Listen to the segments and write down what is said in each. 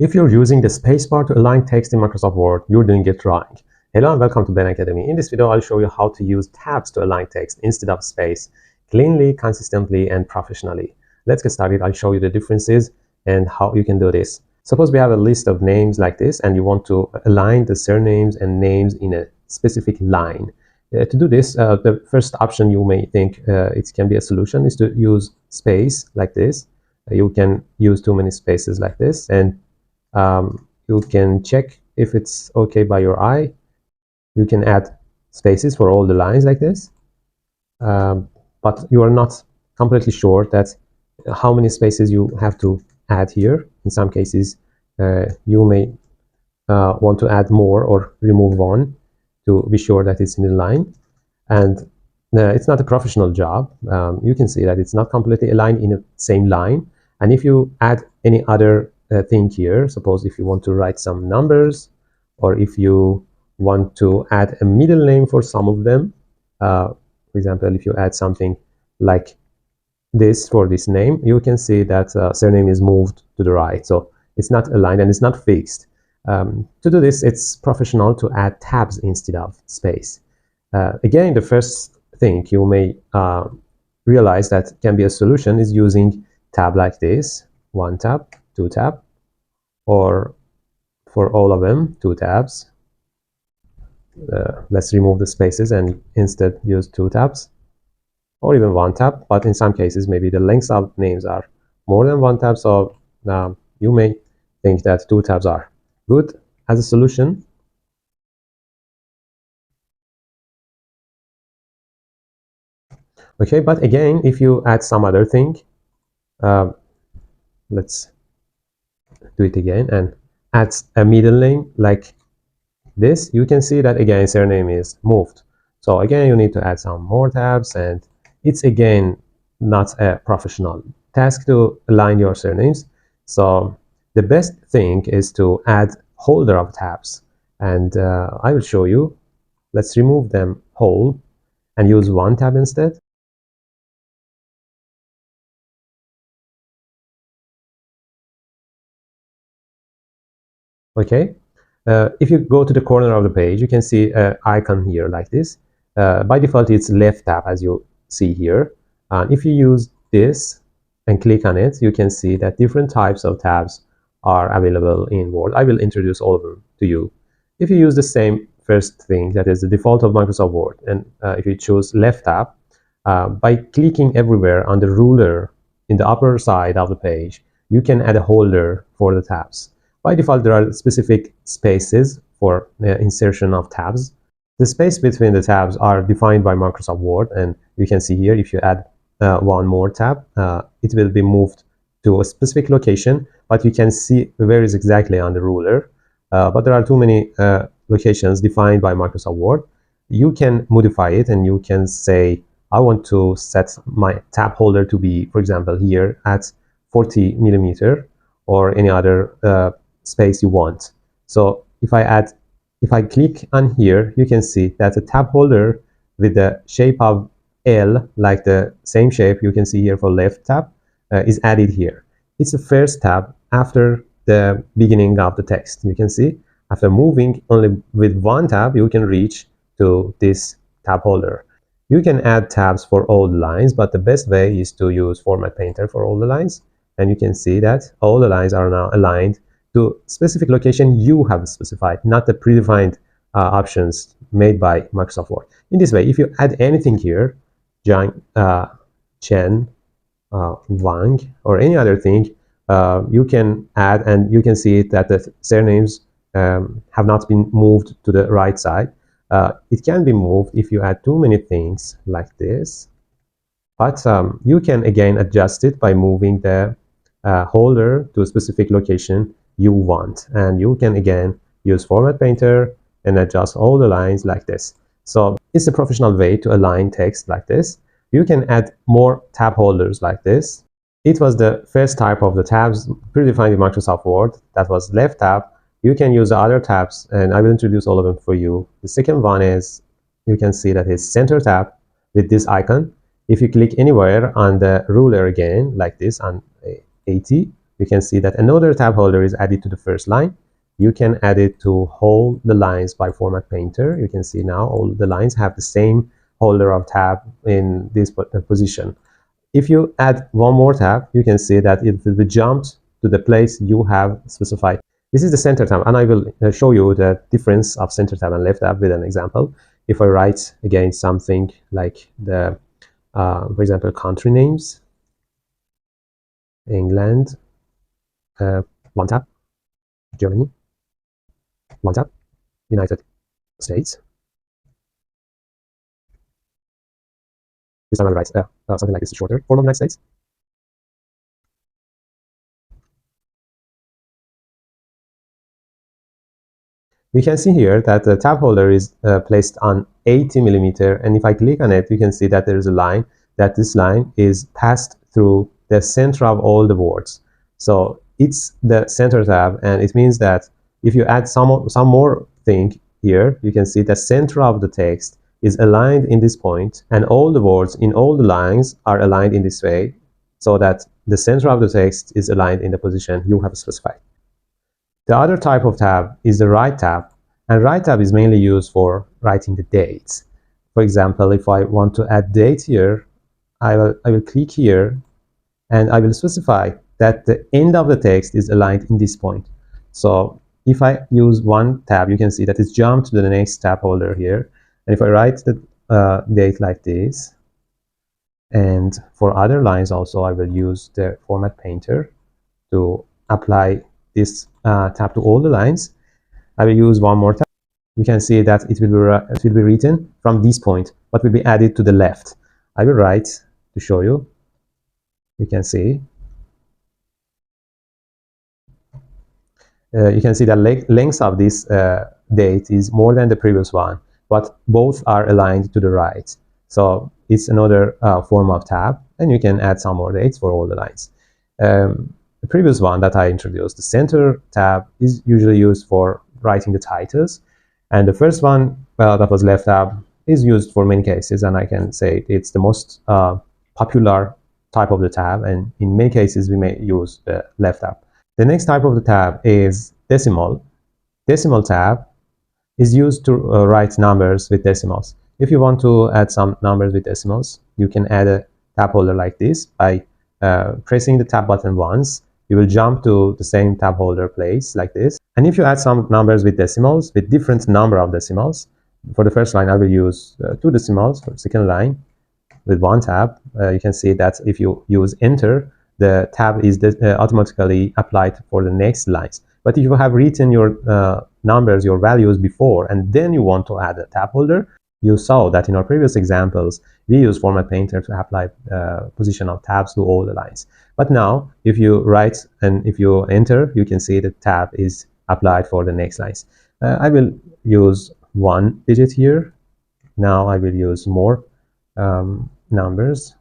If you're using the spacebar to align text in Microsoft Word, you're doing it wrong. Hello and welcome to Ben Academy. In this video, I'll show you how to use tabs to align text instead of space cleanly, consistently, and professionally. Let's get started. I'll show you the differences and how you can do this. Suppose we have a list of names like this, and you want to align the surnames and names in a specific line. To do this, the first option you may think it can be a solution is to use space like this. You can use too many spaces like this, and you can check if it's okay by your eye. You can add spaces for all the lines like this, but you are not completely sure that how many spaces you have to add here. In some cases, you may want to add more or remove one to be sure that it's in the line. And it's not a professional job. You can see that it's not completely aligned in the same line. And if you add any other thing here, suppose if you want to write some numbers, or if you want to add a middle name for some of them, for example, if you add something like this for this name, you can see that surname is moved to the right. So it's not aligned and it's not fixed. To do this, it's professional to add tabs instead of space. Again, the first thing you may realize that can be a solution is using tab like this, 1 tab, 2 tab, or for all of them, 2 tabs. Let's remove the spaces and instead use 2 tabs, or even 1 tab. But in some cases, maybe the lengths of names are more than 1 tab, so you may think that 2 tabs are good as a solution. Okay, but again, if you add some other thing, let's do it again and add a middle name like this, you can see that again surname is moved. So again, you need to add some more tabs, and it's again not a professional task to align your surnames. So the best thing is to add holder of tabs, and I will show you. Let's remove them whole and use 1 tab instead. Okay, if you go to the corner of the page, you can see an icon here like this. By default, it's left tab, as you see here. If you use this and click on it, you can see that different types of tabs are available in Word. I will introduce all of them to you. If you use the same first thing, that is the default of Microsoft Word, and if you choose left tab, by clicking everywhere on the ruler in the upper side of the page, you can add a holder for the tabs. By default, there are specific spaces for insertion of tabs. The space between the tabs are defined by Microsoft Word, and you can see here if you add one more tab, it will be moved to a specific location, but you can see where is exactly on the ruler. But there are too many locations defined by Microsoft Word. You can modify it, and you can say, I want to set my tab holder to be, for example, here at 40 millimeter, or any other space you want. So if I click on here, you can see that the tab holder with the shape of L, like the same shape you can see here for left tab, is added here. It's the first tab after the beginning of the text. You can see after moving only with 1 tab, you can reach to this tab holder. You can add tabs for all the lines, but the best way is to use Format Painter for all the lines. And you can see that all the lines are now aligned to specific location you have specified, not the predefined options made by Microsoft Word. In this way, if you add anything here, Chen, Wang, or any other thing, you can add, and you can see that the surnames have not been moved to the right side. It can be moved if you add too many things like this, but you can again adjust it by moving the holder to a specific location you want, and you can again use Format Painter and adjust all the lines like this. So it's a professional way to align text like this. You can add more tab holders like this. It was the first type of the tabs predefined in Microsoft Word, that was left tab. You can use the other tabs, and I will introduce all of them for you. The second one is, you can see that it's center tab with this icon. If you click anywhere on the ruler again, like this on 80, you can see that another tab holder is added to the first line. You can add it to all the lines by Format Painter. You can see now all the lines have the same holder of tab in this position. If you add one more tab, you can see that it will be jumped to the place you have specified. This is the center tab, and I will show you the difference of center tab and left tab with an example. If I write again something like the, for example, country names, England, one tab, Germany, one tab, United States. This time I'll write something like this, shorter form of United States. You can see here that the tab holder is placed on 80 millimeter, and if I click on it, you can see that there is a line, that this line is passed through the center of all the words. So it's the center tab, and it means that if you add some more thing here, you can see the center of the text is aligned in this point, and all the words in all the lines are aligned in this way, so that the center of the text is aligned in the position you have specified. The other type of tab is the right tab, and right tab is mainly used for writing the dates. For example, if I want to add date here, I will click here, and I will specify that the end of the text is aligned in this point. So if I use one tab, you can see that it's jumped to the next tab holder here. And if I write the date like this, and for other lines also, I will use the Format Painter to apply this tab to all the lines. I will use one more tab. You can see that it will be written from this point, but will be added to the left. I will write to show you. You can see. You can see the length of this date is more than the previous one, but both are aligned to the right. So it's another form of tab, and you can add some more dates for all the lines. The previous one that I introduced, the center tab, is usually used for writing the titles, and the first one that was left tab is used for many cases, and I can say it's the most popular type of the tab, and in many cases we may use the left tab. The next type of the tab is decimal. Decimal tab is used to write numbers with decimals. If you want to add some numbers with decimals, you can add a tab holder like this by pressing the tab button once. You will jump to the same tab holder place like this. And if you add some numbers with decimals, with different number of decimals, for the first line I will use 2 decimals. For the second line with 1 tab, you can see that if you use enter, the tab is automatically applied for the next lines. But if you have written your numbers, your values before, and then you want to add a tab holder, you saw that in our previous examples, we use Format Painter to apply position of tabs to all the lines. But now, if you write and if you enter, you can see the tab is applied for the next lines. I will use 1 digit here. Now I will use more numbers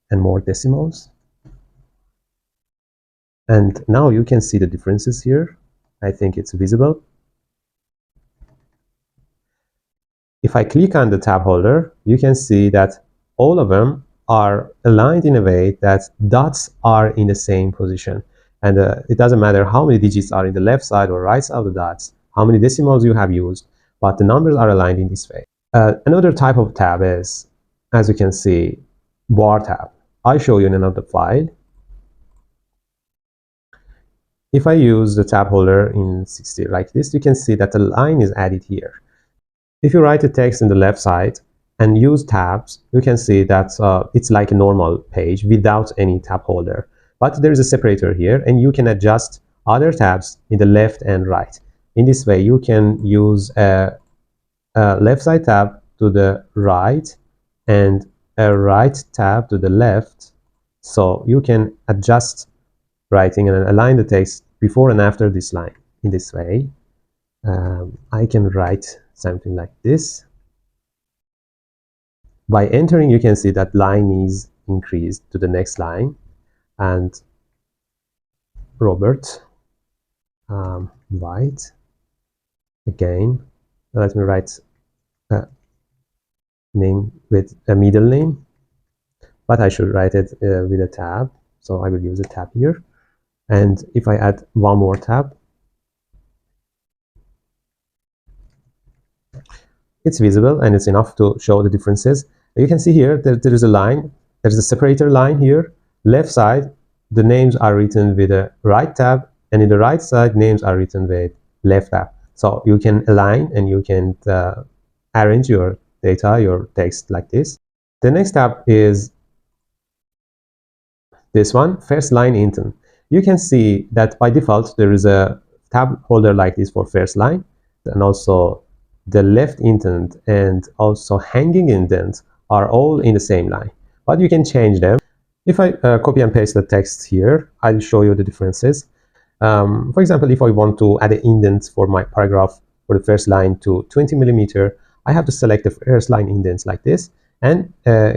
and more decimals. And now you can see the differences here. I think it's visible. If I click on the tab holder, you can see that all of them are aligned in a way that dots are in the same position. And it doesn't matter how many digits are in the left side or right side of the dots, how many decimals you have used, but the numbers are aligned in this way. Another type of tab is, as you can see, bar tab. I'll show you in another file. If I use the tab holder in 60 like this, you can see that the line is added here. If you write the text in the left side and use tabs, you can see that it's like a normal page without any tab holder. But there is a separator here, and you can adjust other tabs in the left and right. In this way, you can use a left side tab to the right and a right tab to the left. So you can adjust writing and align the text before and after this line in this way. I can write something like this. By entering, you can see that line is increased to the next line. And Robert White, again, let me write a name with a middle name, but I should write it with a tab, so I will use a tab here. And if I add one more tab, it's visible and it's enough to show the differences. You can see here that there is a line, there's a separator line here. Left side, the names are written with a right tab, and in the right side, names are written with left tab. So you can align and you can arrange your data, your text like this. The next tab is this one, first line indent. You can see that by default there is a tab holder like this for first line, and also the left indent and also hanging indent are all in the same line, but you can change them. If I copy and paste the text here, I'll show you the differences. For example, if I want to add an indent for my paragraph for the first line to 20 millimeter, I have to select the first line indents like this and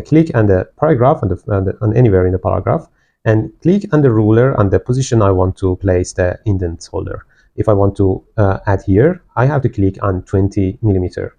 click on the paragraph on anywhere in the paragraph, and click on the ruler on the position I want to place the indent holder. If I want to add here, I have to click on 20 millimeter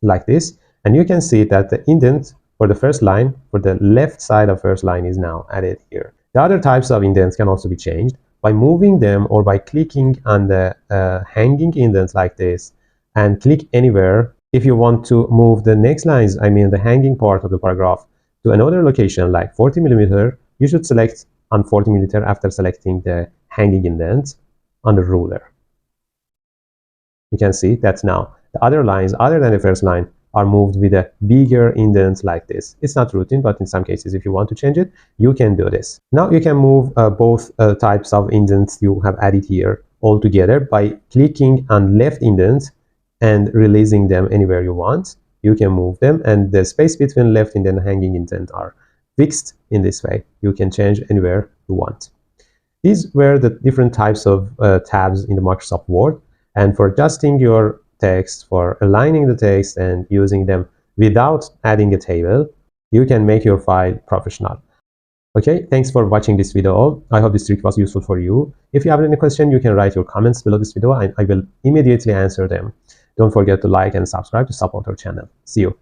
like this, and you can see that the indent for the first line, for the left side of first line, is now added here. The other types of indents can also be changed by moving them or by clicking on the hanging indents like this and click anywhere. If you want to move the next lines, I mean the hanging part of the paragraph, to another location like 40 millimeter, you should select on 40 millimeter after selecting the hanging indent on the ruler. You can see that now the other lines other than the first line are moved with a bigger indent like this. It's not routine, but in some cases, if you want to change it, you can do this. Now you can move both types of indents you have added here all together by clicking on left indent and releasing them anywhere you want. You can move them, and the space between left indent and hanging indent are fixed in this way. You can change anywhere you want. These were the different types of tabs in the Microsoft Word, and for adjusting your text, for aligning the text and using them without adding a table, you can make your file professional. Okay, thanks for watching this video. I hope this trick was useful for you. If you have any question, you can write your comments below this video and I will immediately answer them. Don't forget to like and subscribe to support our channel. See you.